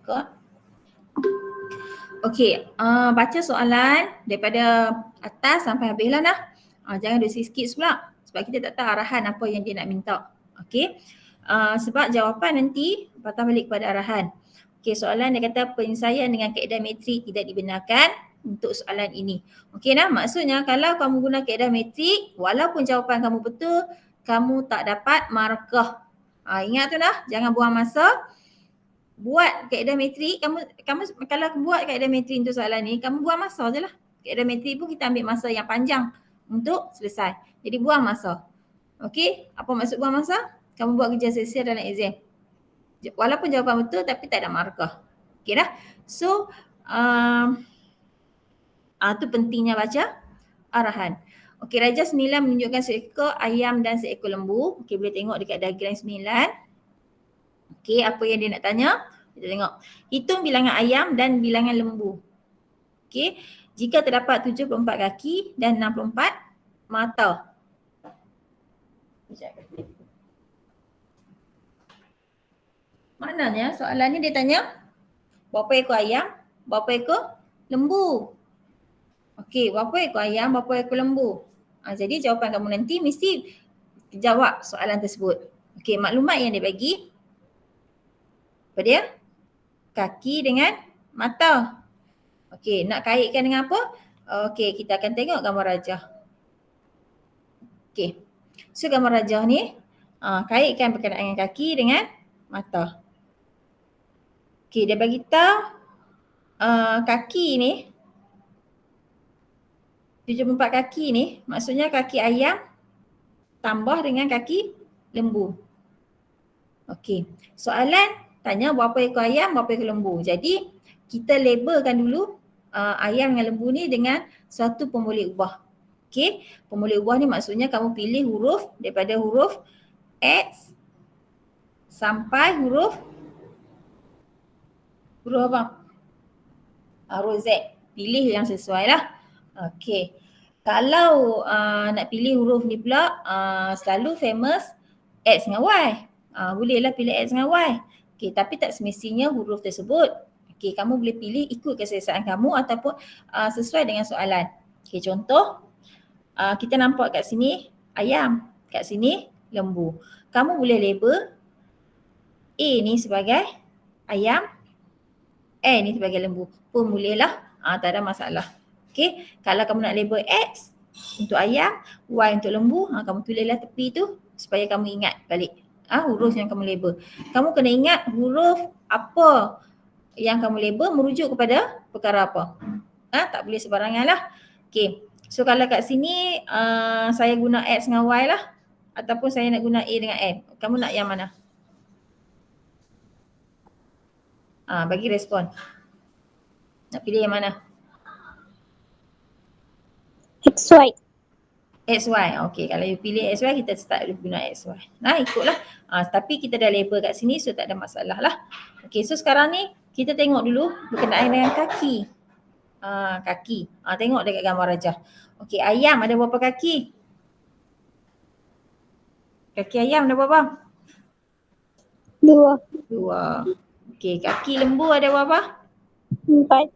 Record. Okey, baca soalan daripada atas sampai habis lah nah. Jangan duduk sikit pula sebab kita tak tahu arahan apa yang dia nak minta. Okey. Sebab jawapan nanti patah balik kepada arahan. Okey, soalan dia kata penyelesaian dengan kaedah metrik tidak dibenarkan untuk soalan ini. Okey nah, maksudnya kalau kamu guna kaedah metrik, walaupun jawapan kamu betul, kamu tak dapat markah. Ingat tu nah, jangan buang masa. Buat kaedah metrik, kamu kalau buat kaedah metrik untuk soalan ni, kamu buang masa je lah. Kaedah metrik pun kita ambil masa yang panjang untuk selesai. Jadi buang masa. Okey, apa maksud buang masa? Kamu buat kerja sia-sia dalam exam. Walaupun jawapan betul tapi tak ada markah. Okey dah. So, tu pentingnya baca arahan. Okey, Raja 9 menunjukkan seekor ayam dan seekor lembu. Okey, boleh tengok dekat diagram 9. Okey, apa yang dia nak tanya? Kita tengok. Hitung bilangan ayam dan bilangan lembu. Okey, jika terdapat 74 kaki dan 64 mata. Maknanya soalan ni dia tanya berapa ekor ayam, berapa ekor lembu. Okey, berapa ekor ayam, berapa ekor lembu. Jadi jawapan kamu nanti mesti jawab soalan tersebut. Okey, maklumat yang dia bagi apa dia? Kaki dengan mata. Okey, nak kaitkan dengan apa? Okey, kita akan tengok gambar rajah. Okey, so gambar rajah ni kaitkan berkenaan dengan kaki dengan mata. Okey, dia bagi tahu kaki ni 74 kaki ni maksudnya kaki ayam tambah dengan kaki lembu. Okey, soalan tanya berapa ekor ayam, berapa ekor lembu. Jadi kita labelkan dulu ayam dengan lembu ni dengan suatu pemboleh ubah. Okey, pemboleh ubah ni maksudnya kamu pilih huruf daripada huruf X sampai huruf apa? Huruf Z. Pilih yang sesuai lah. Okey, kalau nak pilih huruf ni pula selalu famous X dengan Y. Bolehlah pilih X dengan Y. Okey, tapi tak semestinya huruf tersebut. Okey, kamu boleh pilih ikut keselesaan kamu ataupun sesuai dengan soalan. Okey, contoh kita nampak kat sini ayam, kat sini lembu. Kamu boleh label A ni sebagai ayam, A ni sebagai lembu. Pun bolehlah, tak ada masalah. Okey, kalau kamu nak label X untuk ayam, Y untuk lembu, kamu tulislah tepi tu supaya kamu ingat balik huruf yang kamu label. Kamu kena ingat huruf apa yang kamu label merujuk kepada perkara apa. Tak boleh sembarangan lah. Okey, so kalau kat sini saya guna X dengan Y lah ataupun saya nak guna A dengan M. Kamu nak yang mana? Bagi respon. Nak pilih yang mana? XY. XY. Okey, kalau you pilih XY, kita start guna XY. Ikutlah. Tapi kita dah label kat sini, so tak ada masalah lah. Okey, so sekarang ni kita tengok dulu berkenaan dengan kaki. Kaki. Tengok dekat gambar rajah. Okey, ayam ada berapa kaki? Kaki ayam ada berapa? 2. Okey, kaki lembu ada berapa? 4.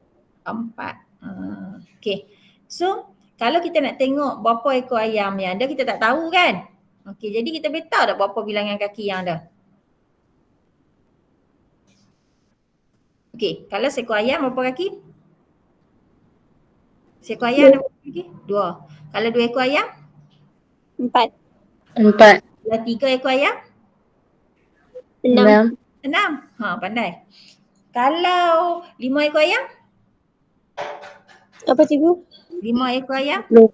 Okey. So, kalau kita nak tengok berapa ekor ayam yang ada, kita tak tahu kan? Okey, jadi kita boleh tahu tak berapa bilangan kaki yang ada? Okey, kalau seekor ayam berapa kaki? Seekor ayam ada berapa kaki? 2. Kalau 2 ekor ayam? 4. Kalau 3 ekor ayam? 6. Pandai. Kalau 5 ekor ayam? Apa cikgu? 5 ekor ayam? 10.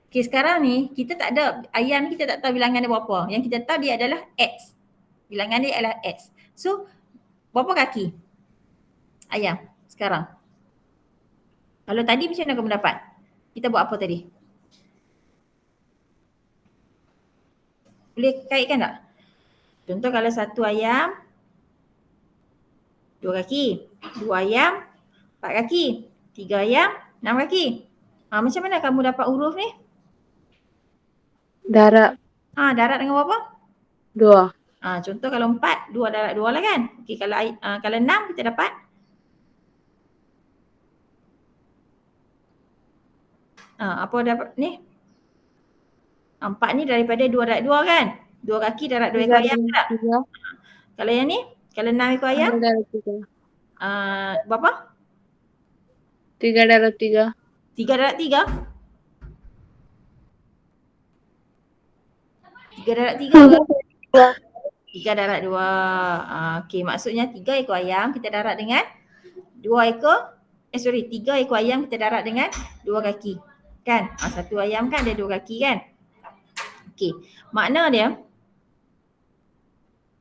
Okey, sekarang ni kita tak ada, ayam ni kita tak tahu bilangan dia berapa. Yang kita tahu dia adalah X. Bilangan dia adalah X. So, berapa kaki ayam sekarang? Kalau tadi macam mana kamu dapat? Kita buat apa tadi? Boleh kaitkan tak? Contoh kalau 1 ayam 2 kaki, 2 ayam 4 kaki, 3 ayam 6 kaki. Macam mana kamu dapat huruf ni? Darab. Darab dengan berapa? 2. Contoh kalau 4, 2 darab 2 lah kan. Okey, kalau 6 kita dapat apa dapat ni? 4 ni daripada 2 darab 2 kan? 2 kaki darab 2 ekor ayam tak? Kalau yang ni, kalau 6 ekor ayam, 3 darab 3. berapa? 3 darab 3. 3 darab 3? 3 darab 3 ke? 3 darab 2. Okey, maksudnya 3 ekor ayam kita darab dengan 3 ekor ayam kita darab dengan 2 kaki. Kan? Satu ayam kan ada 2 kaki kan? Okey, makna dia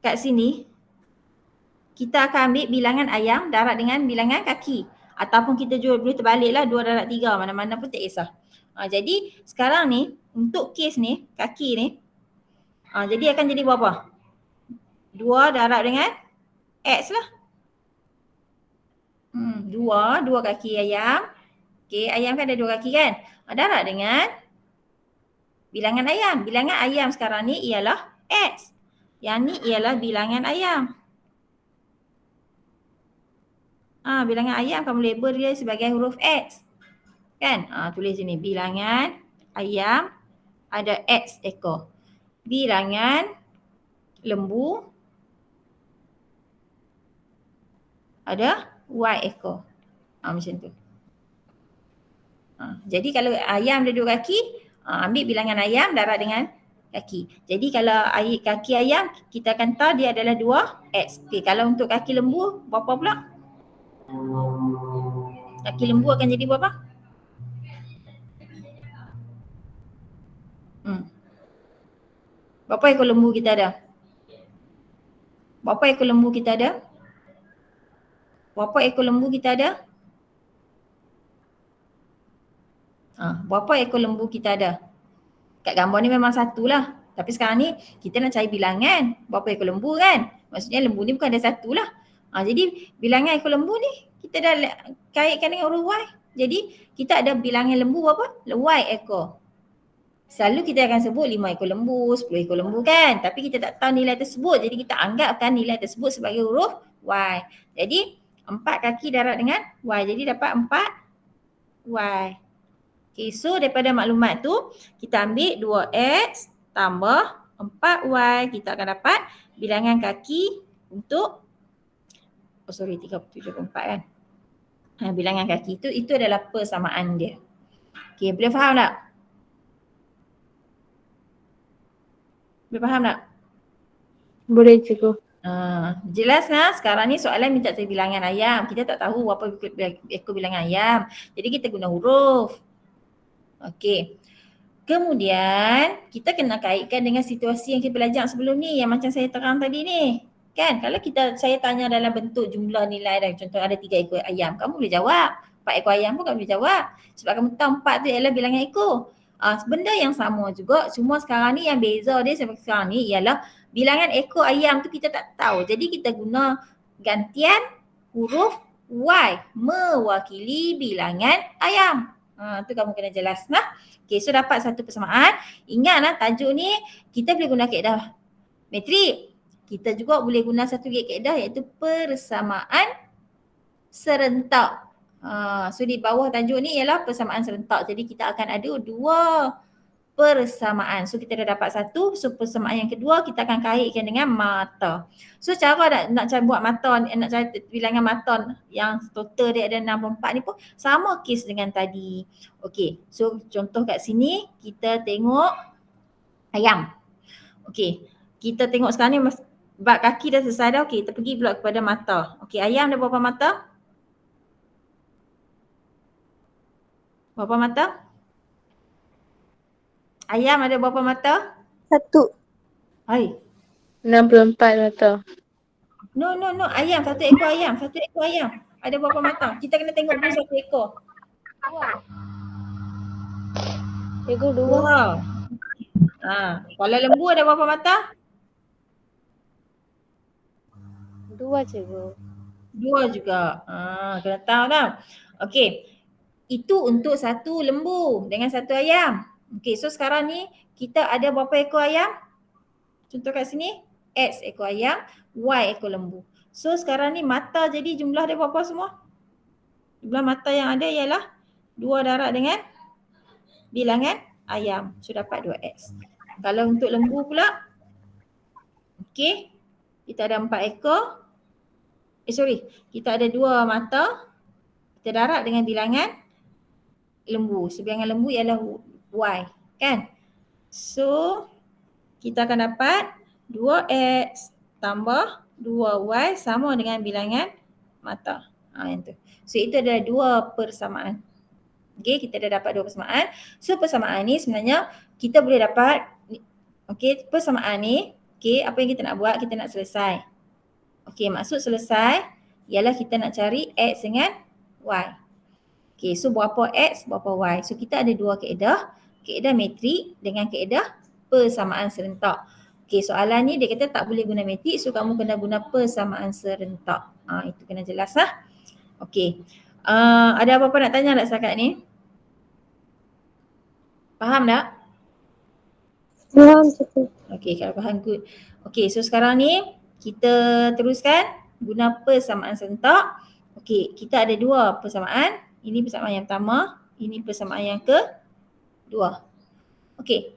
kat sini kita akan ambil bilangan ayam darab dengan bilangan kaki. Ataupun kita boleh terbaliklah 2 darab 3, mana-mana pun tak kisah. Jadi sekarang ni untuk kes ni, kaki ni, jadi akan jadi berapa? 2 darab dengan X lah. 2 kaki ayam. Okey, ayam kan ada 2 kaki kan? Darab dengan bilangan ayam. Bilangan ayam sekarang ni ialah X. Yang ni ialah bilangan ayam. Bilangan ayam kamu label dia sebagai huruf X. Kan? Tulis sini bilangan ayam ada X ekor. Bilangan lembu ada Y ekor. Macam tu. Jadi kalau ayam ada 2 kaki, ambil bilangan ayam darab dengan kaki. Jadi kalau kaki ayam kita akan tahu dia adalah 2X. Okey, kalau untuk kaki lembu berapa pula? Kaki lembu akan jadi berapa? Berapa ekor lembu kita ada? Berapa ekor lembu kita ada? Berapa ekor lembu kita ada? Berapa ekor lembu kita ada? Kat gambar ni memang satu lah. Tapi sekarang ni kita nak cari bilangan berapa ekor lembu kan? Maksudnya lembu ni bukan ada satu lah. Jadi bilangan ekor lembu ni kita dah kaitkan dengan huruf Y. Jadi kita ada bilangan lembu berapa? Y ekor. Selalu kita akan sebut 5 ekor lembu, 10 ekor lembu kan? Tapi kita tak tahu nilai tersebut. Jadi kita anggapkan nilai tersebut sebagai huruf Y. Jadi 4 kaki darab dengan Y. Jadi dapat 4Y. Okay, so daripada maklumat tu kita ambil 2X tambah 4Y. Kita akan dapat bilangan kaki untuk 37.4 kan? Bilangan kaki itu adalah persamaan dia. Okay, boleh faham tak? Boleh faham tak? Boleh cikgu. Jelas lah, sekarang ni soalan minta cari bilangan ayam. Kita tak tahu apa ekor bilangan ayam. Jadi kita guna huruf. Okey. Kemudian kita kena kaitkan dengan situasi yang kita belajar sebelum ni, yang macam saya terang tadi ni. Kan? Kalau saya tanya dalam bentuk jumlah nilai dah, contoh ada 3 ekor ayam, kamu boleh jawab. 4 ekor ayam pun kamu boleh jawab. Sebab kamu tahu 4 tu ialah bilangan ekor. Benda yang sama juga, cuma sekarang ni yang beza dia sampai sekarang ni ialah bilangan ekor ayam tu kita tak tahu. Jadi kita guna gantian huruf Y mewakili bilangan ayam. Tu kamu kena jelas nah. Okay, so dapat satu persamaan. Ingatlah tajuk ni kita boleh guna kaedah metrik. Kita juga boleh guna satu kaedah iaitu persamaan serentak. So di bawah tajuk ni ialah persamaan serentak. Jadi kita akan ada 2 persamaan. So kita dah dapat satu. So persamaan yang kedua kita akan kaitkan dengan mata. So cara nak buat mata, nak cari bilangan mata yang total dia ada 64 ni pun sama kes dengan tadi. Okey, so contoh kat sini kita tengok ayam. Okey, kita tengok sekarang ni bab kaki dah selesai dah. Okey, kita pergi pula kepada mata. Okey, ayam ada berapa mata? Berapa mata? Ayam ada berapa mata? 1. Hai. 64 mata. No. Ayam, satu ekor ayam. Ada berapa mata? Kita kena tengok dulu satu ekor. Cikgu 2. Kalau lembu ada berapa mata? 2 cikgu. 2 juga. Kena tahu tau. Okey. Itu untuk satu lembu dengan satu ayam. Okey, so sekarang ni kita ada berapa ekor ayam? Contoh kat sini. X ekor ayam, Y ekor lembu. So sekarang ni mata jadi jumlah dia berapa semua? Jumlah mata yang ada ialah 2 darab dengan bilangan ayam. So dapat 2X. Kalau untuk lembu pula, okey, kita ada 4 ekor. Kita ada 2 mata. Kita darab dengan bilangan lembu. So bilangan lembu ialah Y, kan? So kita akan dapat 2X tambah 2Y sama dengan bilangan mata. Yang tu. So itu adalah 2 persamaan. Okey, kita dah dapat 2 persamaan. So persamaan ni sebenarnya kita boleh dapat, okey, persamaan ni, okey, apa yang kita nak buat, kita nak selesai. Okey, maksud selesai ialah kita nak cari X dengan Y. Okey, so berapa X, berapa Y. So kita ada 2 kaedah metrik dengan kaedah persamaan serentak. Okey, soalan ni dia kata tak boleh guna metrik, so kamu kena guna persamaan serentak. Itu kena jelas lah. Okey. Ada apa-apa nak tanya tak setakat ni? Faham tak? Faham cikgu. Okey, kalau faham good. Okey, so sekarang ni kita teruskan guna persamaan serentak. Okey, kita ada 2 persamaan. Ini persamaan yang pertama, ini persamaan yang kedua. Okey.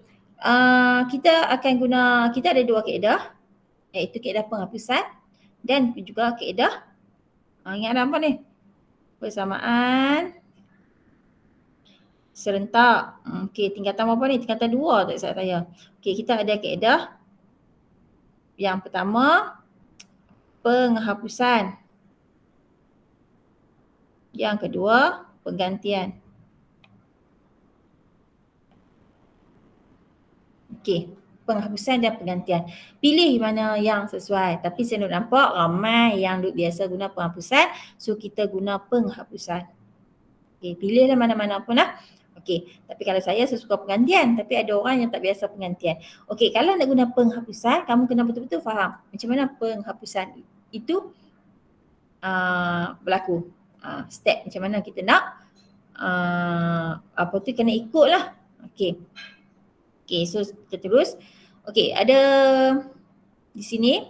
Kita ada 2 kaedah, iaitu kaedah penghapusan dan juga kaedah ingat apa ni? Persamaan serentak. Okey, tingkatan berapa ni? Tingkatan 2 tak silap saya. Okey, kita ada kaedah yang pertama, penghapusan. Yang kedua, penggantian. Okey, penghapusan dan penggantian. Pilih mana yang sesuai. Tapi saya nak nampak ramai yang biasa guna penghapusan. So kita guna penghapusan. Okey, pilihlah mana-mana pun lah. Okey, tapi kalau saya suka penggantian. Tapi ada orang yang tak biasa penggantian. Okey, kalau nak guna penghapusan, kamu kena betul-betul faham macam mana penghapusan itu berlaku. Step macam mana kita nak kena ikut lah. Okey. Okey, so kita terus. Okey, ada di sini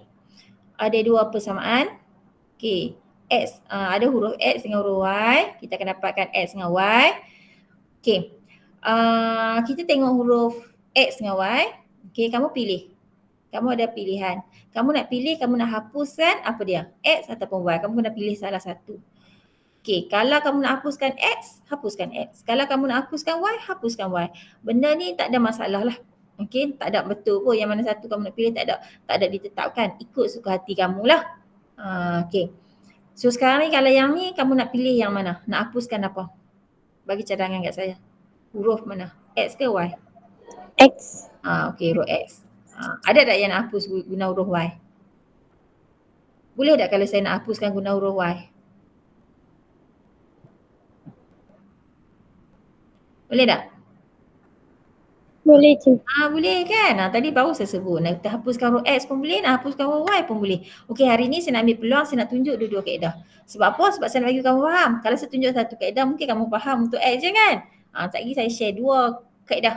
ada 2 persamaan. Okey, X, ada huruf X dengan huruf Y. Kita akan dapatkan X dengan Y. Okey, kita tengok huruf X dengan Y. Okey, kamu pilih. Kamu ada pilihan. Kamu nak pilih, kamu nak hapuskan apa dia? X ataupun Y. Kamu kena pilih salah satu. Okey, kalau kamu nak hapuskan X, hapuskan X. Kalau kamu nak hapuskan Y, hapuskan Y. Benda ni tak ada masalah lah. Okey, tak ada betul pun yang mana satu kamu nak pilih, tak ada ditetapkan. Ikut suka hati kamu lah. Okey. So sekarang ni kalau yang ni kamu nak pilih yang mana? Nak hapuskan apa? Bagi cadangan kat saya. Huruf mana? X ke Y? X. Okey, huruf X. Ada tak yang nak hapus guna huruf Y? Boleh tak kalau saya nak hapuskan guna huruf Y? Boleh tak? Boleh cikgu. Boleh kan? Tadi baru saya sebut. Nak kita hapuskan huruf X pun boleh, nak hapuskan huruf Y pun boleh. Okey, hari ni saya nak ambil peluang, saya nak tunjuk dua-dua kaedah. Sebab apa? Sebab saya nak bagi kamu faham. Kalau saya tunjuk satu kaedah, mungkin kamu faham untuk X je kan? Tak lagi saya share 2 kaedah.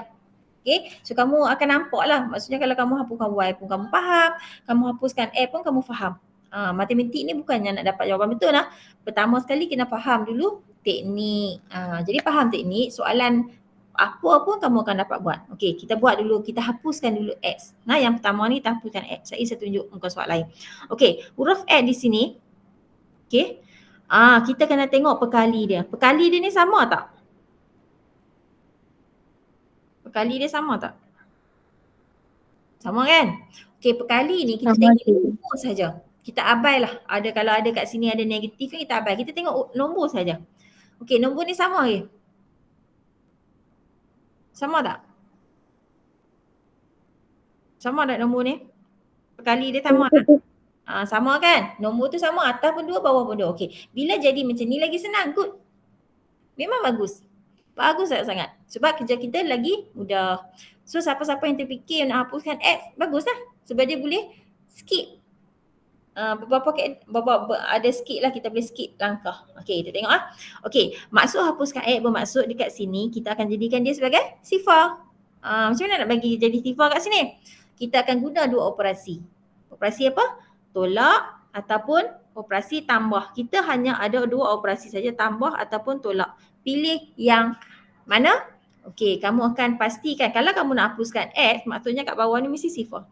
Okey, so kamu akan nampak lah. Maksudnya kalau kamu hapuskan Y pun kamu faham, kamu hapuskan X pun kamu faham. Matematik ni bukannya nak dapat jawapan betul lah. Pertama sekali kena faham dulu teknik. Jadi faham teknik, soalan apa pun kamu akan dapat buat. Okey, kita buat dulu, kita hapuskan dulu X. Yang pertama ni kita hapuskan X. Saya tunjuk muka soal lain. Okey, huruf X di sini. Okey. Kita kena tengok perkali dia. Perkali dia ni sama tak? Perkali dia sama tak? Sama kan? Okey, perkali ni kita tengok nombor saja. Kita abailah. Kalau ada kat sini ada negatif, kita abai. Kita tengok nombor saja. Okey, nombor ni sama ke? Sama tak? Sama tak nombor ni? Perkali dia sama tak? Sama kan? Nombor tu sama, atas pun 2, bawah pun 2. Okey. Bila jadi macam ni lagi senang, good. Memang bagus. Bagus sangat. Sebab kerja kita lagi mudah. So siapa-siapa yang terfikir nak hapuskan X, baguslah. Sebab dia boleh skip. Ada skip lah, kita boleh skip langkah. Okey, kita tengok lah. Okey, maksud hapuskan X bermaksud dekat sini kita akan jadikan dia sebagai sifar. Macam mana nak bagi jadi sifar kat sini? Kita akan guna 2 operasi. Operasi apa? Tolak ataupun operasi tambah. Kita hanya ada 2 operasi saja, tambah ataupun tolak. Pilih yang mana? Okey, kamu akan pastikan kalau kamu nak hapuskan X, maksudnya kat bawah ni mesti sifar.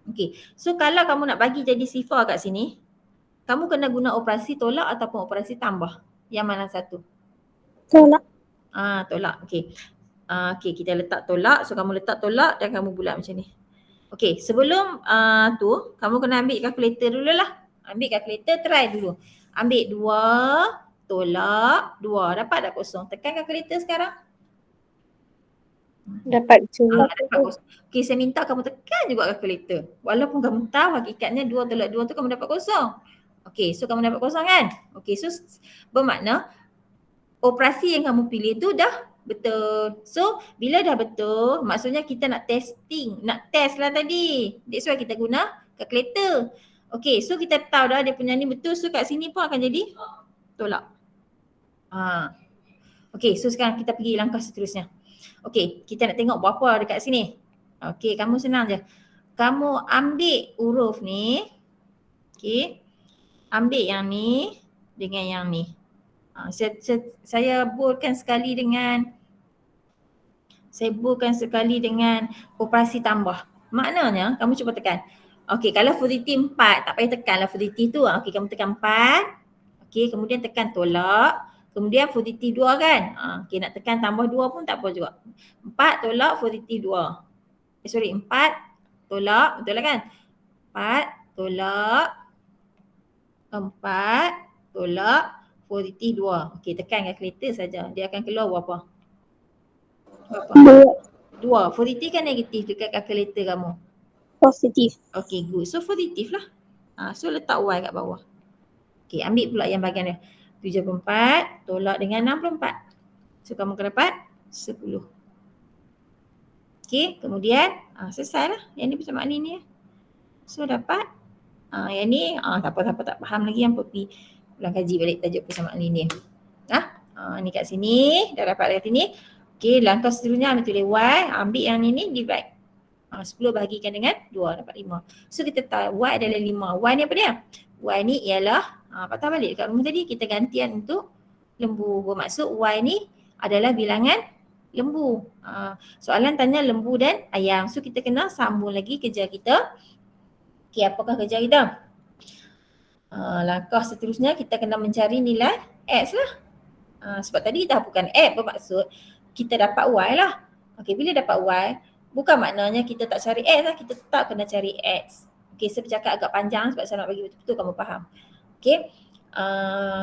Okey, so kalau kamu nak bagi jadi sifar kat sini, kamu kena guna operasi tolak ataupun operasi tambah. Yang mana satu? Tolak. Tolak. Okey. Okey, kita letak tolak. So kamu letak tolak dan kamu bulat macam ni. Okey, sebelum tu kamu kena ambil kalkulator dululah. Ambil kalkulator, try dulu. Ambil 2 tolak 2. Dapat tak kosong? Tekan kalkulator sekarang. Dapat cikgu. Dapat kosong. Okey, saya minta kamu tekan juga kalkulator. Walaupun kamu tahu hakikatnya 2 tolak 2 tu kamu dapat kosong. Okey, so kamu dapat kosong kan? Okey, so bermakna operasi yang kamu pilih tu dah betul. So bila dah betul, maksudnya kita nak testing, nak test lah tadi. That's why kita guna kalkulator. Okey, so kita tahu dah dia punya ni betul. So kat sini pun akan jadi tolak. Okey, so sekarang kita pergi langkah seterusnya. Okey, kita nak tengok berapa dekat sini. Okey, kamu senang je. Kamu ambil huruf ni. Okey. Ambil yang ni dengan yang ni. Saya boldkan sekali dengan operasi tambah. Maknanya kamu cuba tekan. Okey, kalau futility 4 tak payah tekan lah futility tu. Okey, kamu tekan 4. Okey, kemudian tekan tolak. Kemudian futility 2 kan. Okey, nak tekan tambah 2 pun tak apa juga. 4 tolak futility 2. 4 tolak, betul lah kan? 4 tolak 4 tolak futility 2. Okey, tekan kalkulator saja. Dia akan keluar berapa? 2. Futility kan negatif dekat kalkulator kamu. Positif. Okey, good. So positif lah. So letak Y kat bawah. Okey, ambil pula yang bahagian dia. 74 tolak dengan 64. So kamu akan dapat 10. Okey, kemudian selesai lah. Yang ni persamaan ni. So dapat yang ni siapa tak faham lagi yang pergi ulang kaji balik tajuk persamaan linear. Ni kat sini dah dapat kat sini. Okey, langkah seterusnya ambil tulis Y, ambil yang ni divide. 10 bahagikan dengan 2 dapat 5. So kita tahu Y adalah 5. Y ni apa dia? Y ni ialah patah balik dekat rumah tadi kita gantian untuk lembu. Bermaksud Y ni adalah bilangan lembu. Soalan tanya lembu dan ayam. So kita kena sambung lagi kerja kita. Okey, apakah kerja kita? Langkah seterusnya kita kena mencari nilai X lah. Sebab tadi kita hapuskan X bermaksud kita dapat Y lah. Okey, bila dapat Y bukan maknanya kita tak cari X lah. Kita tetap kena cari X. Okey, saya bercakap agak panjang sebab saya nak bagi betul-betul kamu faham. Okey.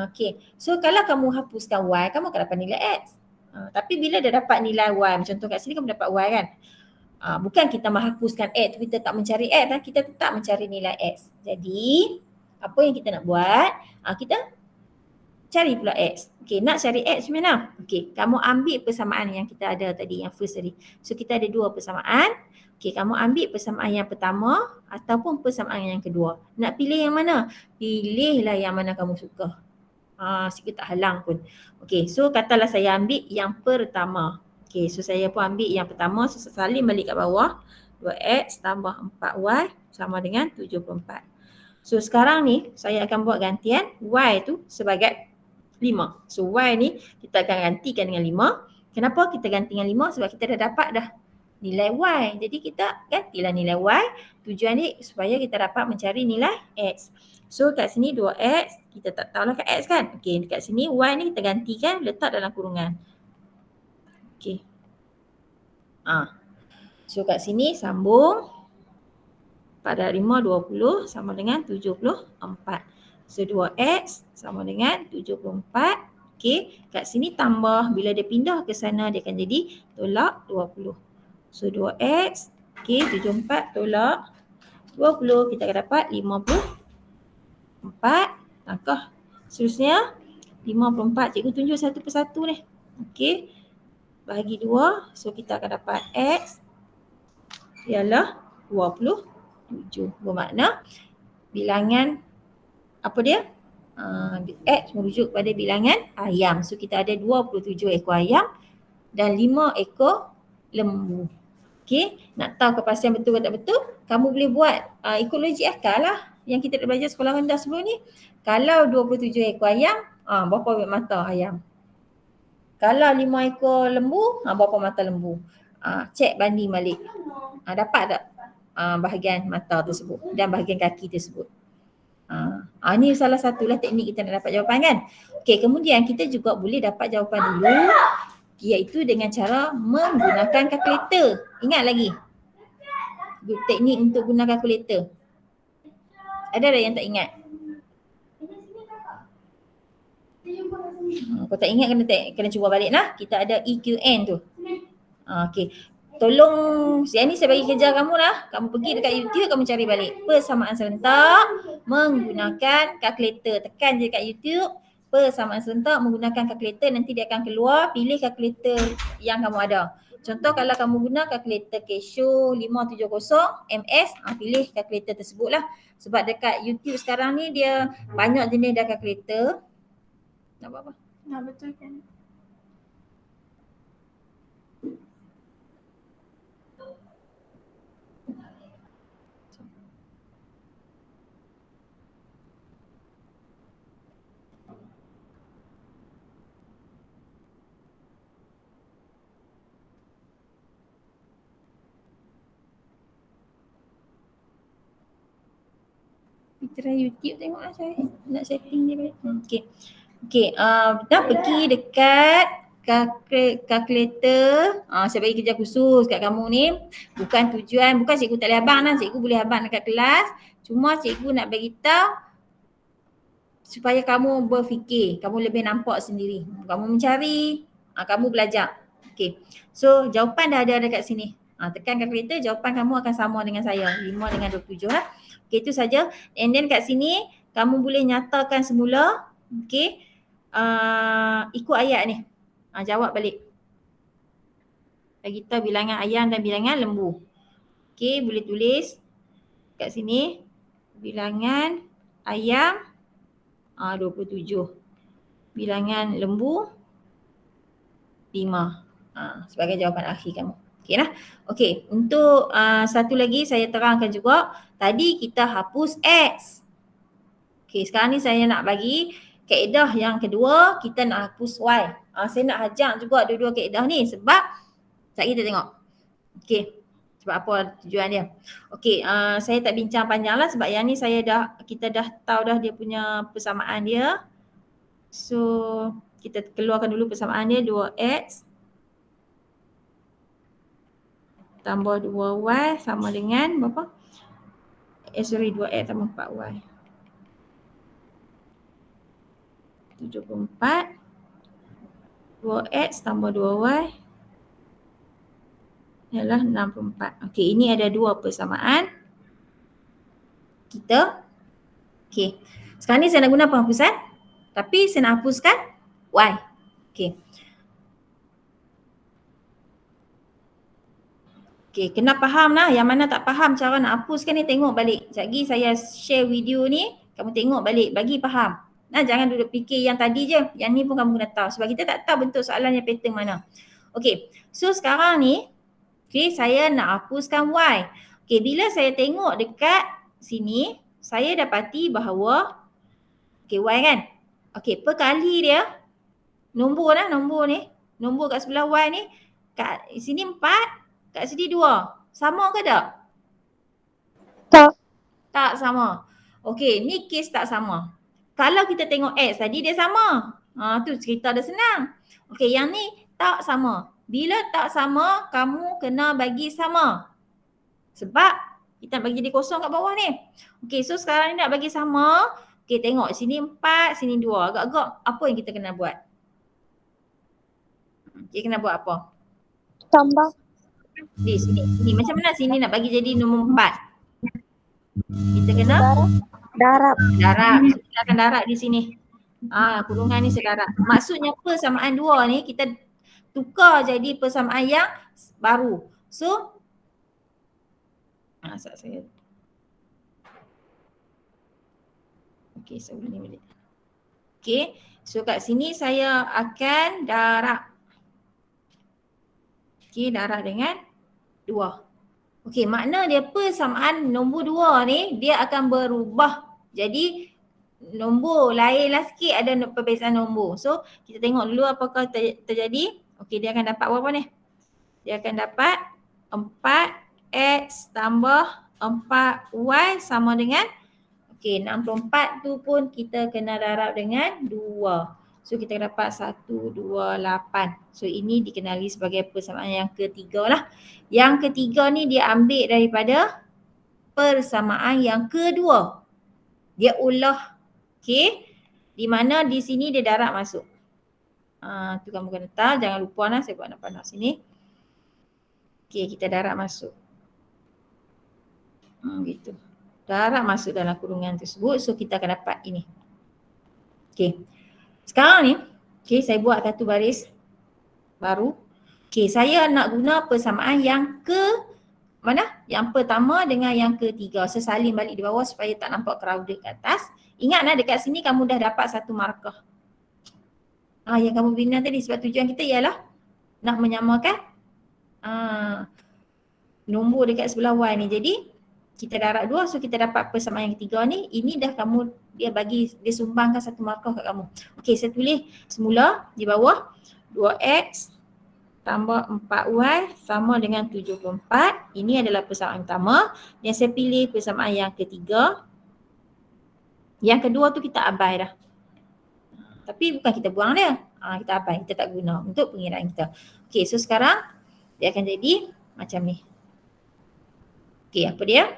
Okey. So kalau kamu hapuskan Y, kamu akan dapat nilai X. Tapi bila dah dapat nilai Y, contoh kat sini kamu dapat Y kan. Bukan kita menghapuskan X, kita tak mencari X lah. Kita tetap mencari nilai X. Jadi apa yang kita nak buat? Kita cari pula X. Okey, nak cari X macam mana? Okey, kamu ambil persamaan yang kita ada tadi, yang first tadi. So kita ada 2 persamaan. Okey, kamu ambil persamaan yang pertama ataupun persamaan yang kedua. Nak pilih yang mana? Pilihlah yang mana kamu suka. Sikit tak halang pun. Okey, so katalah saya ambil yang pertama. Okey, so saya pun ambil yang pertama. So salin balik kat bawah. 2X tambah 4Y sama dengan 74. So sekarang ni saya akan buat gantian Y tu sebagai 5. So Y ni kita akan gantikan dengan 5. Kenapa kita ganti dengan 5? Sebab kita dah dapat dah nilai Y. Jadi kita gantilah nilai Y. Tujuan ni supaya kita dapat mencari nilai X. So kat sini 2X, kita tak tahulah kat X kan. Okey, dekat sini Y ni kita gantikan, letak dalam kurungan. Okey. So kat sini sambung 4 darab 5, 20 sama dengan 74. So 2X sama dengan 74. Okey, kat sini tambah. Bila dia pindah ke sana dia akan jadi tolak 20. So 2X, okey 74 tolak 20. Kita akan dapat 54. Langkah seterusnya 54. Cikgu tunjuk satu persatu ni. Okey, bahagi 2. So kita akan dapat X ialah 27. Bermakna bilangan apa dia? X merujuk pada bilangan ayam. So kita ada 27 ekor ayam dan 5 ekor lembu. Okay, nak tahu kepastian betul ke tak betul, kamu boleh buat ikut logik akal lah yang kita dah belajar sekolah rendah sebelum ni. Kalau 27 ekor ayam, berapa mata ayam? Kalau 5 ekor lembu, berapa mata lembu? Cek banding balik. Dapat tak bahagian mata tersebut dan bahagian kaki tersebut? Ni salah satulah teknik kita nak dapat jawapan kan. Okay, kemudian kita juga boleh dapat jawapan dulu iaitu dengan cara menggunakan kalkulator. Ingat lagi teknik untuk guna kalkulator. Ada yang tak ingat? Kalau tak ingat kena cuba balik lah. Kita ada EQN tu. Okay. Tolong, yang ni saya bagi kerja kamu lah. Kamu pergi dekat YouTube, kamu cari balik persamaan serentak menggunakan kalkulator. Tekan je dekat YouTube, persamaan serentak menggunakan kalkulator. Nanti dia akan keluar, pilih kalkulator yang kamu ada. Contoh kalau kamu guna kalkulator Casio 570 MS, pilih kalkulator tersebut lah. Sebab dekat YouTube sekarang ni dia banyak jenis dah kalkulator. Nak buat apa? Nak betulkan. Try YouTube tengoklah saya. Nak setting dia balik. Okay. Okay, dah pergi dekat kalkulator. Saya bagi kerja khusus kat kamu ni. Bukan tujuan, bukan cikgu tak boleh abang lah. Cikgu boleh abang dekat kelas. Cuma cikgu nak bagi tahu supaya kamu berfikir, kamu lebih nampak sendiri. Kamu mencari, kamu belajar. Okay, so jawapan dah ada dekat sini. Tekan kalkulator, jawapan kamu akan sama dengan saya. 5 dengan 27 lah. Okay, itu saja. And then kat sini, kamu boleh nyatakan semula. Okay, ikut ayat ni. Jawab balik. Bagi tahu bilangan ayam dan bilangan lembu. Okay, boleh tulis kat sini. Bilangan ayam 27. Bilangan lembu 5. Sebagai jawapan akhir kamu. Okay lah. Okay, untuk satu lagi saya terangkan juga. Tadi kita hapus X. Okay, sekarang ni saya nak bagi kaedah yang kedua, kita nak hapus Y. Saya nak ajak juga dua-dua kaedah ni sebab sekejap kita tengok. Okay, sebab apa tujuan dia. Okay, saya tak bincang panjang lah sebab yang ni kita dah tahu dah dia punya persamaan dia. So, kita keluarkan dulu persamaan dia, 2X tambah 2Y sama dengan berapa? 2X tambah 4Y. 74. 2X tambah 2Y ialah 64. Okey, ini ada dua persamaan kita. Okey, sekarang ni saya nak guna penghapusan tapi saya nak hapuskan Y. Okey. Okey, kena faham lah. Yang mana tak faham cara nak hapuskan ni tengok balik. Sekejap lagi saya share video ni, kamu tengok balik bagi faham. Jangan duduk fikir yang tadi je. Yang ni pun kamu kena tahu sebab kita tak tahu bentuk soalannya pattern mana. Okey, so sekarang ni saya nak hapuskan Y. Okey, bila saya tengok dekat sini, saya dapati bahawa Y kan. Okey, perkali dia nombor ni. Nombor kat sebelah Y ni, kat sini 4, kat sini 2. Sama ke tak? Tak. Tak sama. Okey, ni kes tak sama. Kalau kita tengok X tadi dia sama. Tu cerita dah senang. Okey, yang ni tak sama. Bila tak sama, kamu kena bagi sama. Sebab kita nak bagi jadi kosong kat bawah ni. Okey, so sekarang ni nak bagi sama. Okey, tengok sini 4, sini 2. Agak-agak apa yang kita kena buat? Kita kena buat apa? Tambah. Di sini. Macam mana sini nak bagi jadi nombor 4? Kita kena Darab. darab. Kita akan darab di sini. Kurungan ni saya darab. Maksudnya persamaan 2 ni kita tukar jadi persamaan yang baru. So, saya. Okey, saya ulangi balik. Okey, so kat sini saya akan darab. Okey, darab dengan 2. Okey, makna dia persamaan nombor 2 ni dia akan berubah. Jadi nombor lain lah sikit ada perbezaan nombor. So kita tengok dulu apakah terjadi. Okey, dia akan dapat berapa ni? Dia akan dapat 4x tambah 4y sama dengan, okey, 64 tu pun kita kena darab dengan 2. So kita dapat 128. So ini dikenali sebagai persamaan yang ketiga lah. Yang ketiga ni dia ambil daripada persamaan yang kedua. Dia ulah, okey, di mana di sini dia darab masuk. Tu kamu kena tahu, jangan lupa lah, saya buat nak panah sini. Okey, kita darab masuk. Gitu. Darab masuk dalam kurungan tersebut, so kita akan dapat ini. Okey. Sekarang ni, okey, saya buat satu baris baru. Okey, saya nak guna persamaan yang mana? Yang pertama dengan yang ketiga. Saya salin balik di bawah supaya tak nampak crowded kat atas. Ingatlah dekat sini kamu dah dapat satu markah. Yang kamu bina tadi, sebab tujuan kita ialah nak menyamakan nombor dekat sebelah Y ni. Jadi kita darab 2, so kita dapat persamaan yang ketiga ni. Ini dah kamu, dia sumbangkan satu markah kat kamu. Okey, saya tulis semula di bawah 2x tambah 4y sama dengan 74. Ini adalah persamaan pertama. Yang saya pilih persamaan yang ketiga. Yang kedua tu kita abai dah. Tapi bukan kita buang dia. Kita abai, kita tak guna untuk pengiraan kita. Okey, so sekarang dia akan jadi macam ni. Okey, apa dia?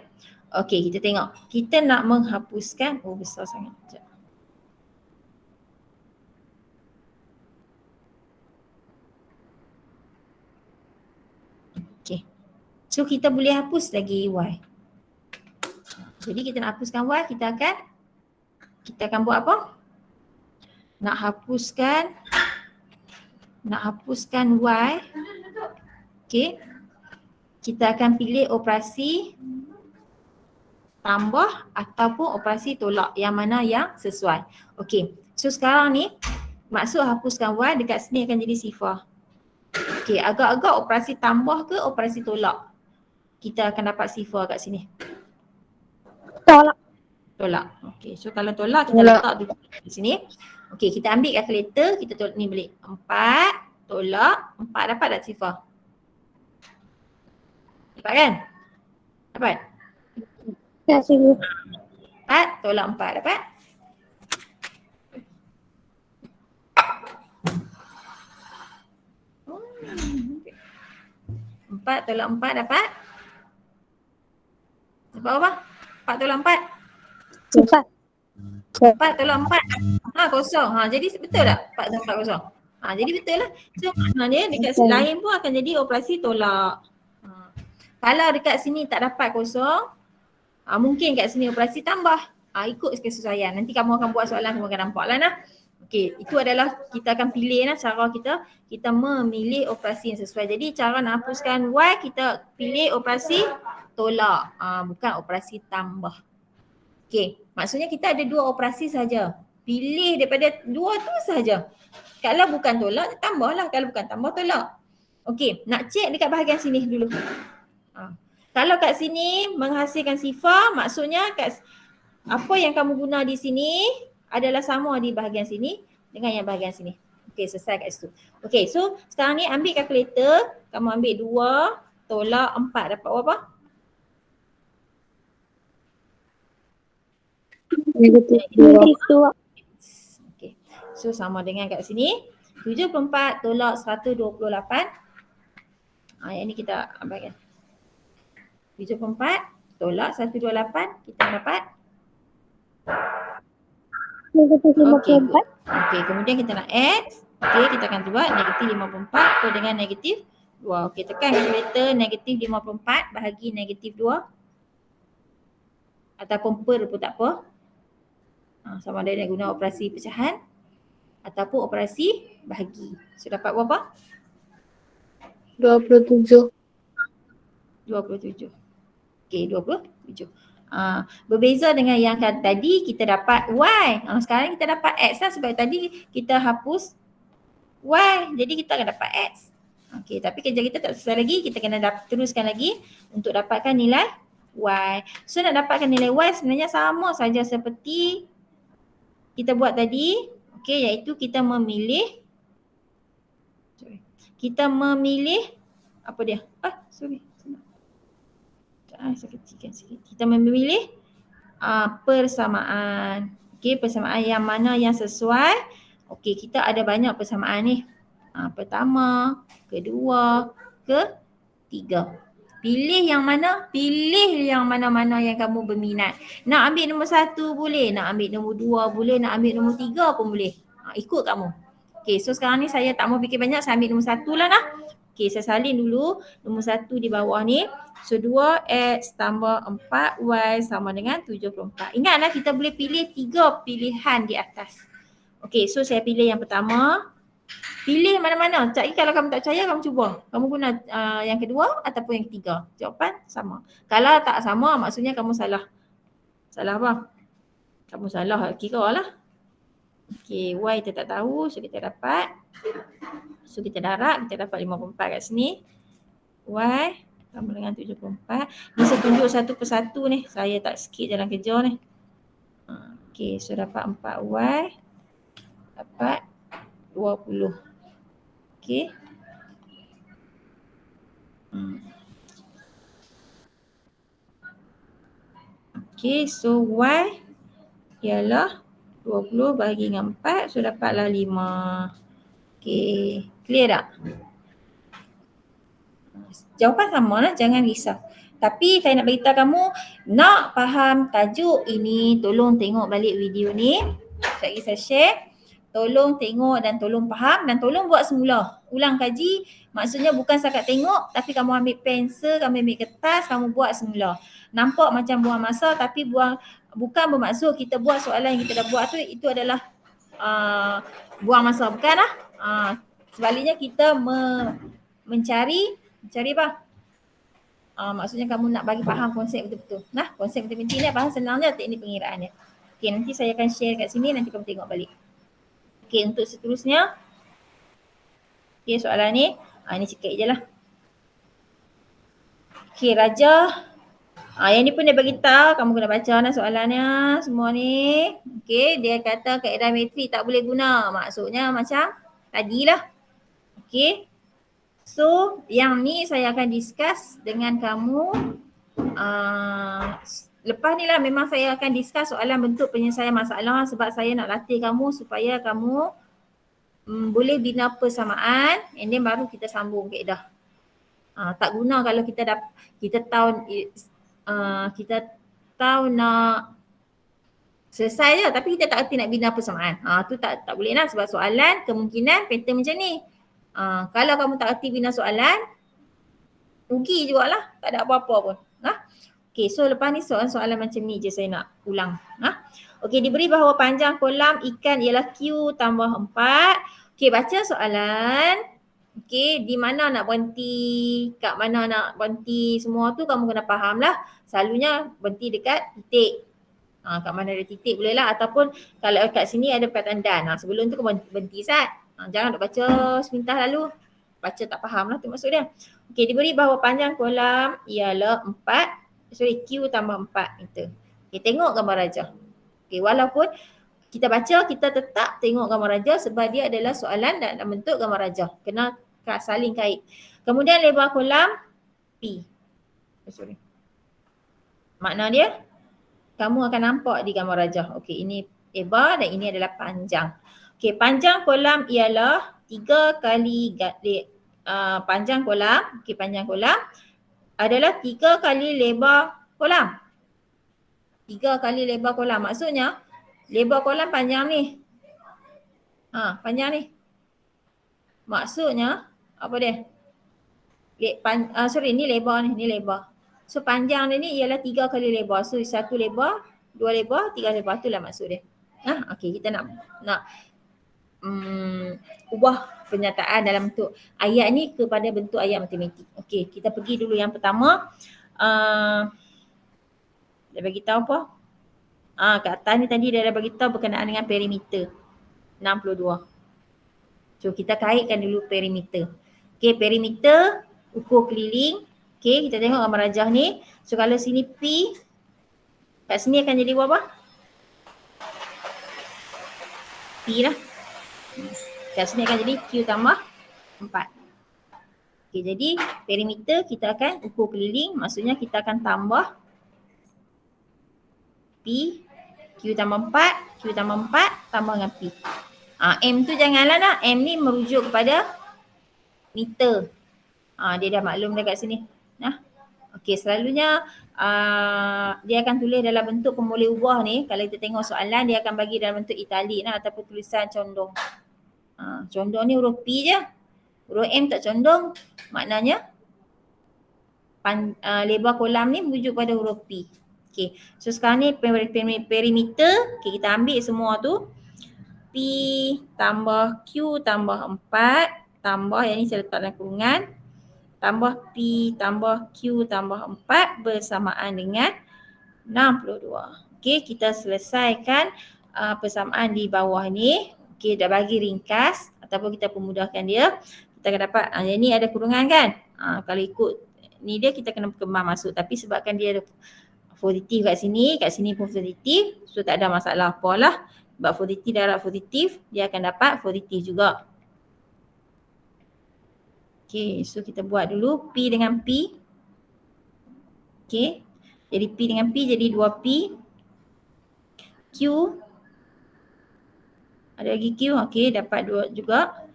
Okey, kita tengok. Kita nak menghapuskan, besar sangat. Sekejap. Okey. So kita boleh hapus lagi Y. Jadi kita nak hapuskan Y, kita akan buat apa? Nak hapuskan Y. Okey. Kita akan pilih operasi tambah ataupun operasi tolak, yang mana yang sesuai. Okey. So sekarang ni maksud hapuskan Y, dekat sini akan jadi sifar. Okey, agak-agak operasi tambah ke operasi tolak? Kita akan dapat sifar kat sini. Tolak. Okey, so kalau tolak kita letak dulu di sini. Okey, kita ambil kalkulator, kita tolak ni balik. 4 tolak 4, dapat tak sifar? Dapat kan? Dapat? Ya, cikgu. 4 tolak 4, dapat? Empat tolak 4 dapat? Dapat apa? 4 tolak 4? 4 tolak 4. Kosong. Jadi betul tak? 4 tolak 4 kosong. Jadi betul lah. So maknanya dekat lain pun akan jadi operasi tolak. Kalau dekat sini tak dapat kosong, mungkin kat sini operasi tambah. Ikut kesesuaian. Nanti kamu akan buat soalan, kamu akan nampak lah nah. Okey, itu adalah kita akan pilih lah cara kita memilih operasi yang sesuai. Jadi cara nak hapuskan Y, kita pilih operasi tolak, bukan operasi tambah. Okey, maksudnya kita ada 2 operasi saja. Pilih daripada 2 tu saja. Kalau bukan tolak, tambahlah. Kalau bukan tambah, tolak. Okey, nak cek dekat bahagian sini dulu. Kalau kat sini menghasilkan sifar, maksudnya apa yang kamu guna di sini adalah sama di bahagian sini dengan yang bahagian sini. Okey, selesai kat situ. Okey, so sekarang ni ambil kalkulator, kamu ambil 2 tolak 4, dapat berapa? Negatif 2. Okey, so sama dengan kat sini. 74 tolak 128. Yang ni kita abaikan. 74 tolak 128, kita dapat Negatif 54. Okey, kemudian kita nak X. Okey, kita akan buat negatif 54 per dengan negatif 2. Okey, tekan kalkulator, negatif 54 bahagi negatif 2. Ataupun per pun tak apa. Sama ada nak guna operasi pecahan ataupun operasi bahagi. So dapat berapa? 27. 27. Okey, 27. Berbeza dengan yang tadi kita dapat Y. Sekarang kita dapat X lah sebab tadi kita hapus Y. Jadi kita akan dapat X. Okey, tapi kerja kita tak selesai lagi. Kita kena teruskan lagi untuk dapatkan nilai Y. So nak dapatkan nilai Y sebenarnya sama saja seperti kita buat tadi. Okey, iaitu kita memilih apa dia? Saya kecilkan sikit. Kita memilih persamaan. Okey, persamaan yang mana yang sesuai. Okey, kita ada banyak persamaan ni. Pertama, kedua, ketiga. Pilih yang mana? Pilih yang mana-mana yang kamu berminat. Nak ambil nombor 1 boleh, nak ambil nombor 2 boleh, nak ambil nombor 3 pun boleh. Ikut kamu. Okay, so sekarang ni saya tak mau fikir banyak, saya ambil nombor 1 lah. Okay, saya salin dulu nombor 1 di bawah ni. So 2x tambah 4y sama dengan 74. Ingatlah kita boleh pilih 3 pilihan di atas. Okay, so saya pilih yang pertama. Pilih mana-mana. Kalau kamu tak percaya, kamu cuba. Kamu guna yang kedua ataupun yang ketiga. Jawapan sama. Kalau tak sama, maksudnya kamu salah. Salah apa? Kamu salah kira lah. Okay, Y kita tak tahu. So kita dapat. So kita darab. Kita dapat 54 kat sini. Y sama dengan 74. Ni saya tunjuk satu persatu ni. Saya tak skip dalam kerja ni. Okay, so dapat 4Y. Dapat 20. Okay. Okay, so Y ialah 20 bahagi dengan 4. So dapatlah 5. Okay, clear tak? Jawapan sama lah, jangan risau. Tapi saya nak beritahu kamu, nak faham tajuk ini, tolong tengok balik video ni. Sekejap lagi saya share. Tolong tengok dan tolong faham dan tolong buat semula. Ulang kaji, maksudnya bukan setakat tengok tapi kamu ambil pensel, kamu ambil kertas, kamu buat semula. Nampak macam buang masa tapi bukan bermaksud kita buat soalan yang kita dah buat tu itu adalah buang masa. Bukan lah. Sebaliknya kita mencari apa? Maksudnya kamu nak bagi faham konsep betul-betul. Nah, konsep betul-betul ni faham senang je teknik pengiraan dia. Okay, nanti saya akan share kat sini, nanti kamu tengok balik. Okay, untuk seterusnya. Okay, soalan ni. Ni sikit je lah. Okay, Raja. Yang ni pun dia bagi tahu, kamu kena baca lah soalannya semua ni. Okay, dia kata kaedah metrik tak boleh guna. Maksudnya macam tadilah. Okay. So, yang ni saya akan discuss dengan kamu. Lepas ni lah memang saya akan discuss soalan bentuk penyelesaian masalah sebab saya nak latih kamu supaya kamu boleh bina persamaan and then baru kita sambung kaedah. Tak guna kalau kita tahu nak selesai je tapi kita tak erti nak bina persamaan. Tu tak boleh lah sebab soalan kemungkinan pattern macam ni. Kalau kamu tak erti bina soalan, rugi jugalah, tak ada apa-apa pun. Okay, so lepas ni soalan macam ni je saya nak ulang. Okay, diberi bahawa panjang kolam ikan ialah Q tambah 4. Okay, baca soalan. Okay, di mana nak berhenti, kat mana nak berhenti, semua tu kamu kena faham lah. Selalunya berhenti dekat titik. Kat mana ada titik boleh lah. Ataupun kalau kat sini ada perkataan dan. Sebelum tu kau berhenti Sat. Jangan nak baca sepintas lalu. Baca tak faham lah tu maksud dia. Okay, diberi bahawa panjang kolam ialah Q tambah 4 meter. Okay, tengok gambar raja. Okay, walaupun kita baca, kita tetap tengok gambar raja sebab dia adalah soalan dalam bentuk gambar raja. Kena saling kait. Kemudian lebar kolam P. Makna dia, kamu akan nampak di gambar raja. Okay, ini lebar dan ini adalah panjang. Okay, panjang kolam ialah 3 kali panjang kolam. Okay, panjang kolam adalah 3 kali lebar kolam. 3 kali lebar kolam. Maksudnya, lebar kolam panjang ni. Panjang ni. Maksudnya, apa dia? Ni lebar ni. Ni lebar. So, panjang dia ni ialah 3 kali lebar. So, 1 lebar, 2 lebar, 3 lebar. Itulah maksud dia. Okay, kita nak ubah pernyataan dalam bentuk ayat ni kepada bentuk ayat matematik. Okey, kita pergi dulu yang pertama. Dia bagi tahu apa? Kat atas ni tadi dia dah bagi tahu berkenaan dengan perimeter 62. So kita kaitkan dulu perimeter. Okay, perimeter, ukur keliling. Okay, kita tengok gambar rajah ni. So kalau sini P, kat sini akan jadi berapa? P lah. Kat sini akan jadi Q tambah 4. Okay, jadi perimeter kita akan ukur keliling, maksudnya kita akan tambah P, Q tambah 4, Q tambah 4 tambah dengan P. M tu janganlah nak, M ni merujuk kepada meter. Dia dah maklum dekat sini. Nah. Okey, selalunya dia akan tulis dalam bentuk pemboleh ubah ni. Kalau kita tengok soalan, dia akan bagi dalam bentuk italik ataupun tulisan condong. Condong ni huruf P je. Huruf M tak condong, maknanya lebar kolam ni merujuk pada huruf P. Okey, so sekarang ni perimeter, okay, kita ambil semua tu. P tambah Q tambah 4 tambah, yang ni saya letak dalam kurungan, tambah P tambah Q tambah 4 bersamaan dengan 62. Okey, kita selesaikan persamaan di bawah ni. Okey, dah bagi ringkas ataupun kita pemudahkan dia. Kita akan dapat, yang ni ada kurungan kan? Kalau ikut ni dia kita kena kembang masuk, tapi sebabkan dia ada positif kat sini pun positif, so tak ada masalah apalah. Sebab positif darab positif, dia akan dapat positif juga. Okay, so kita buat dulu P dengan P. Okay, jadi P dengan P jadi 2P. Q, ada lagi Q, okay, dapat 2 juga.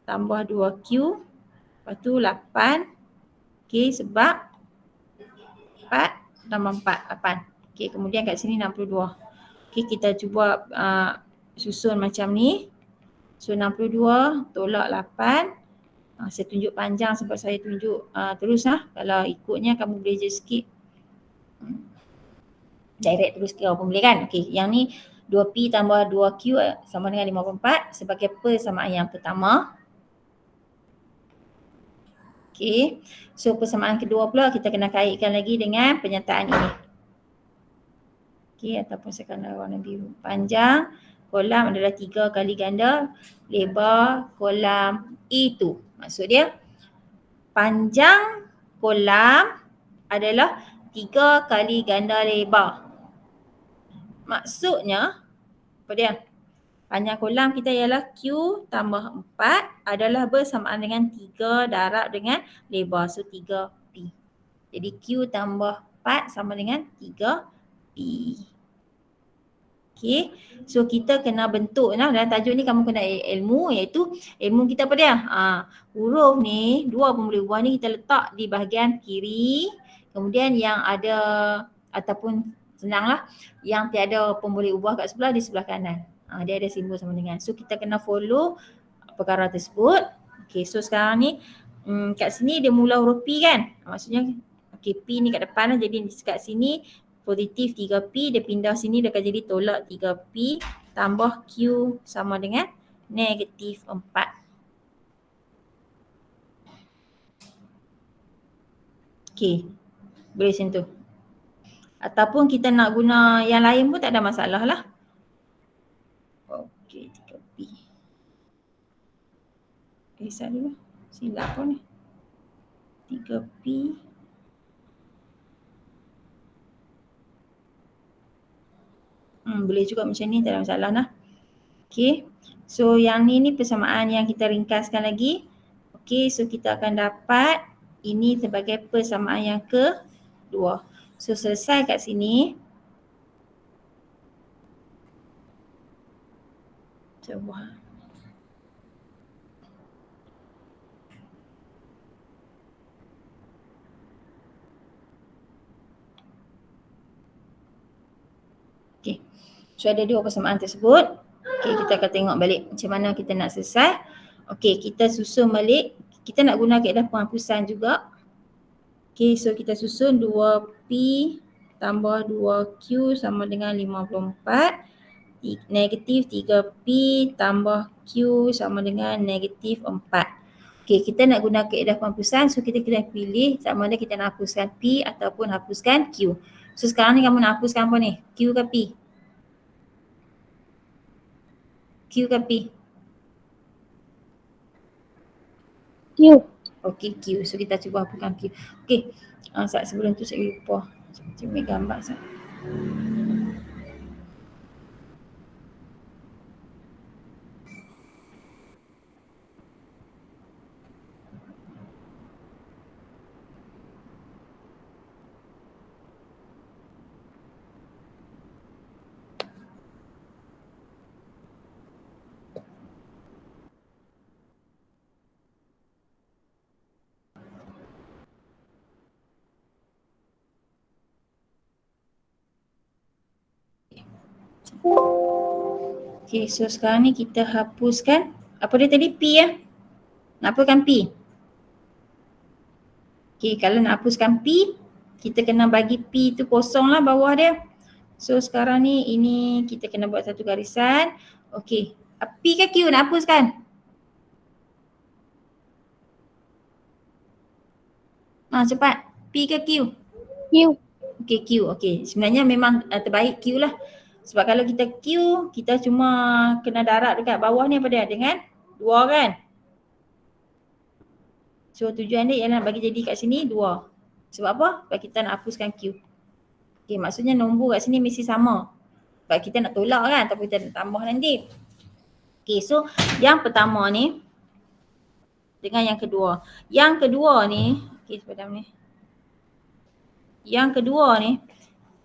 Tambah 2Q, lepas tu 8. Okay, sebab 4 tambah 4, 8. Okay, kemudian kat sini 62. Okay, kita cuba susun macam ni. So 62 tolak 8. Saya tunjuk panjang sebab saya tunjuk terus lah. Kalau ikutnya kamu boleh je skip. Direct terus ke apa boleh kan? Okay, yang ni 2P tambah 2Q sama dengan 54 sebagai persamaan yang pertama. Okay, so persamaan kedua pula kita kena kaitkan lagi dengan pernyataan ini. Okay, ataupun saya akan warna biru. Panjang kolam adalah 3 kali ganda lebar kolam itu. Maksud dia panjang kolam adalah 3 kali ganda lebar. Maksudnya apa dia? Panjang kolam kita ialah Q tambah 4 adalah bersamaan dengan 3 darab dengan lebar. So 3P. Jadi Q tambah 4 sama dengan 3P. Okay, so kita kena bentuk dalam tajuk ni kamu kena ilmu, iaitu ilmu kita apa dia? Huruf ni, dua pemboleh ubah ni kita letak di bahagian kiri, kemudian yang ada ataupun senanglah yang tiada pemboleh ubah kat sebelah, di sebelah kanan. Dia ada simbol sama dengan. So kita kena follow perkara tersebut. Okay, so sekarang ni kat sini dia mula huruf P kan? Maksudnya okay, P ni kat depan lah, jadi kat sini positif 3P, dia pindah sini dia akan jadi tolak 3P tambah Q sama dengan negatif 4. Okay, boleh macam tu. Ataupun kita nak guna yang lain pun tak ada masalah lah. Okay, 3P. Risau dulu, silap pun ni. 3P. Boleh juga macam ni, tak ada masalah lah. Okay, so yang ni persamaan yang kita ringkaskan lagi. Okay, so kita akan dapat ini sebagai persamaan yang kedua. So selesai kat sini. Coba. Okay, so ada dua persamaan tersebut. Okay, kita akan tengok balik macam mana kita nak selesai. Okay, kita susun balik. Kita nak guna kaedah penghapusan juga. Okay, so kita susun 2P tambah 2Q sama dengan 54. Negatif 3P tambah Q sama dengan negatif 4. Okay, kita nak guna kaedah penghapusan. So kita kena pilih sama ada kita nak hapuskan P ataupun hapuskan Q. So sekarang ni kamu nak hapuskan apa ni? Q ke P? Q ke P? Q. Okey, Q. So kita cuba hapuskan Q. Okey. Sebelum tu saya lupa. Saya ambil gambar sat. Okey, so sekarang ni kita hapuskan apa dia tadi? P ya? Nak hapuskan P. Okey, kalau nak hapuskan P, kita kena bagi P tu kosong lah bawah dia. So sekarang ni ini kita kena buat satu garisan. Okey, P ke Q nak hapuskan? Cepat. P ke Q? Q. Okey, Q. Okey, sebenarnya memang terbaik Q lah. Sebab kalau kita Q, kita cuma kena darab dekat bawah ni apa dia? Dengan 2 kan? So tujuan dia ialah bagi jadi kat sini 2. Sebab apa? Sebab kita nak hapuskan Q. Okey, maksudnya nombor kat sini mesti sama. Sebab kita nak tolak kan, tapi kita nak tambah nanti. Okey, so yang pertama ni dengan yang kedua. Yang kedua ni, okey padam ni. Yang kedua ni,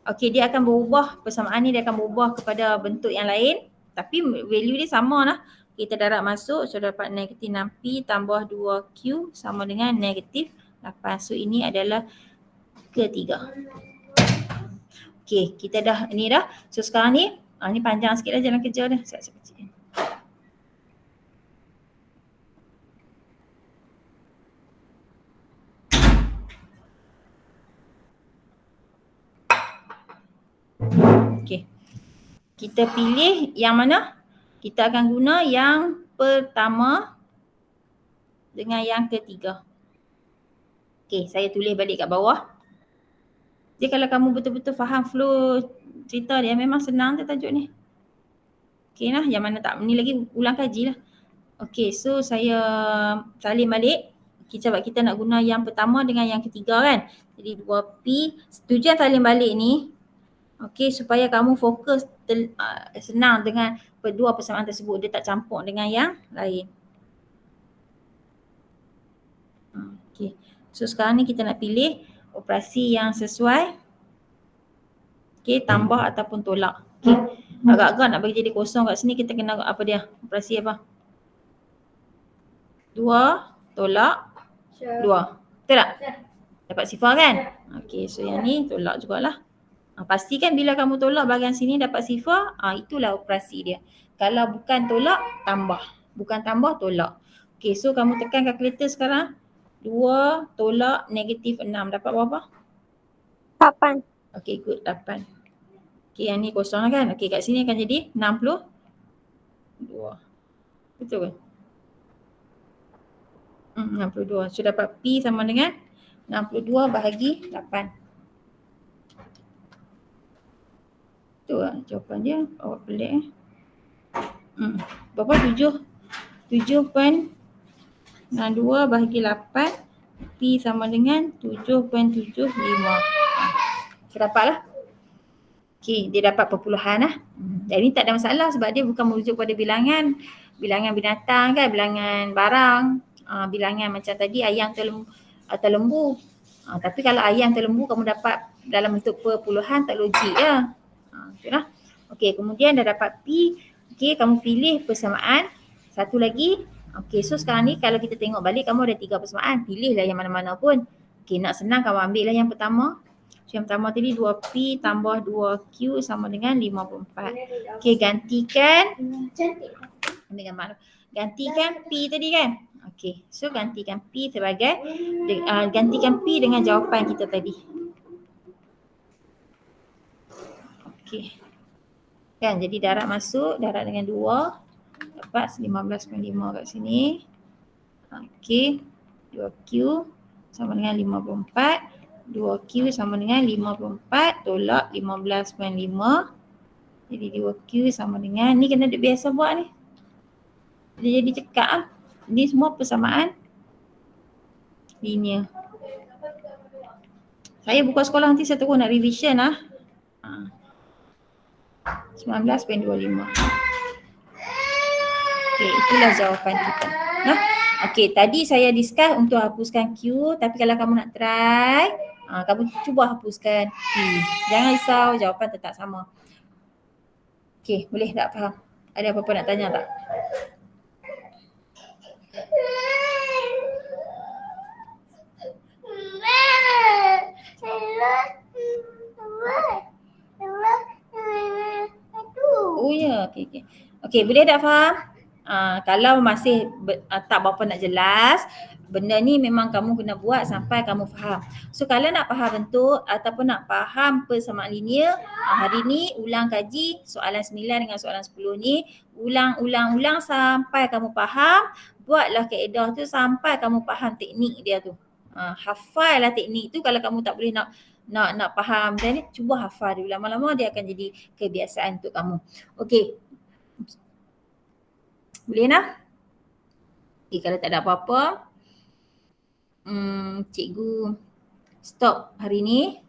okey dia akan berubah, persamaan ni dia akan berubah kepada bentuk yang lain. Tapi value dia sama lah. Kita darab masuk, so dapat negatif 6P tambah 2Q sama dengan negatif 8. So ini adalah ketiga. Okey, kita dah ni dah. So sekarang ni, ni panjang sikit lah jalan kerja dah. Saya kecil. Okey. Kita pilih yang mana? Kita akan guna yang pertama dengan yang ketiga. Okey, saya tulis balik kat bawah. Jadi kalau kamu betul-betul faham flow cerita dia, memang senang tu tajuk ni. Okey lah, yang mana tak, ni lagi ulang kaji lah. Okey, so saya salin balik. Sebab kita nak guna yang pertama dengan yang ketiga kan. Jadi 2P, tujuan salin balik ni, okey, supaya kamu fokus senang dengan kedua persamaan tersebut. Dia tak campur dengan yang lain. Okey, so sekarang ni kita nak pilih operasi yang sesuai. Okey, tambah ataupun tolak. Okey, agak-agak nak bagi jadi kosong kat sini, kita kena apa dia? Operasi apa? 2 tolak 2. Betul tak? Dapat sifar kan? Okey, so yang ni tolak jugalah. Pastikan bila kamu tolak bahagian sini dapat sifar, itulah operasi dia. Kalau bukan tolak, tambah. Bukan tambah, tolak. Okey, so kamu tekan kalkulator sekarang. 2 tolak negatif 6. Dapat berapa? 8. Okey, good. 8. Okey, yang ni kosong lah kan? Okey, kat sini akan jadi 62. Betul ke? 62. So dapat P sama dengan 62 bahagi 8. Tu lah jawapan dia. Awak pelik berapa? 7.62 bahagi 8. P sama dengan 7.75. So dapat lah. Okey, dia dapat perpuluhan lah. Dan ini tak ada masalah sebab dia bukan merujuk pada bilangan. Bilangan binatang kan, bilangan barang. Bilangan macam tadi ayam atau lembu. Tapi kalau ayam atau lembu kamu dapat dalam bentuk perpuluhan, tak logik ya. Itulah. Okey, kemudian dah dapat P. Okey, kamu pilih persamaan. Satu lagi. Okey, so sekarang ni kalau kita tengok balik, kamu ada 3 persamaan. Pilihlah yang mana-mana pun. Okey, nak senang kamu ambil lah yang pertama. So yang pertama tadi 2P tambah 2Q sama dengan 54. Okey, gantikan. Ambil gambar. Gantikan P tadi kan? Okey, so gantikan P sebagai, gantikan P dengan jawapan kita tadi. Okey. Kan, jadi darab masuk, darab dengan 2. Dapat 15.5 kat sini. Okey, 2Q sama dengan 54. 2Q sama dengan 54 tolak 15.5. Jadi 2Q sama dengan, ni kena biasa buat ni. Dia jadi cekak lah. Ni semua persamaan. linear. Saya buka sekolah nanti saya terus nak revision lah. 19.25. Okey, itulah jawapan kita. Nah, okey, tadi saya discuss untuk hapuskan Q, tapi kalau kamu nak try, kamu cuba hapuskan P. Jangan risau, jawapan tetap sama. Okey, boleh tak faham? Ada apa-apa nak tanya tak? Oh ya, okey. Okey, boleh tak faham? Kalau masih tak berapa nak jelas, benda ni memang kamu kena buat sampai kamu faham. So kalau nak faham bentuk ataupun nak faham persamaan linear, hari ni ulang kaji soalan 9 dengan soalan 10 ni, ulang sampai kamu faham. Buatlah kaedah tu sampai kamu faham teknik dia tu. Hafal lah teknik tu. Kalau kamu tak boleh nak faham macam ni, cuba hafal dulu. Lama-lama dia akan jadi kebiasaan untuk kamu. Okey. Boleh nak? Okay, kalau tak ada apa-apa, cikgu stop hari ni.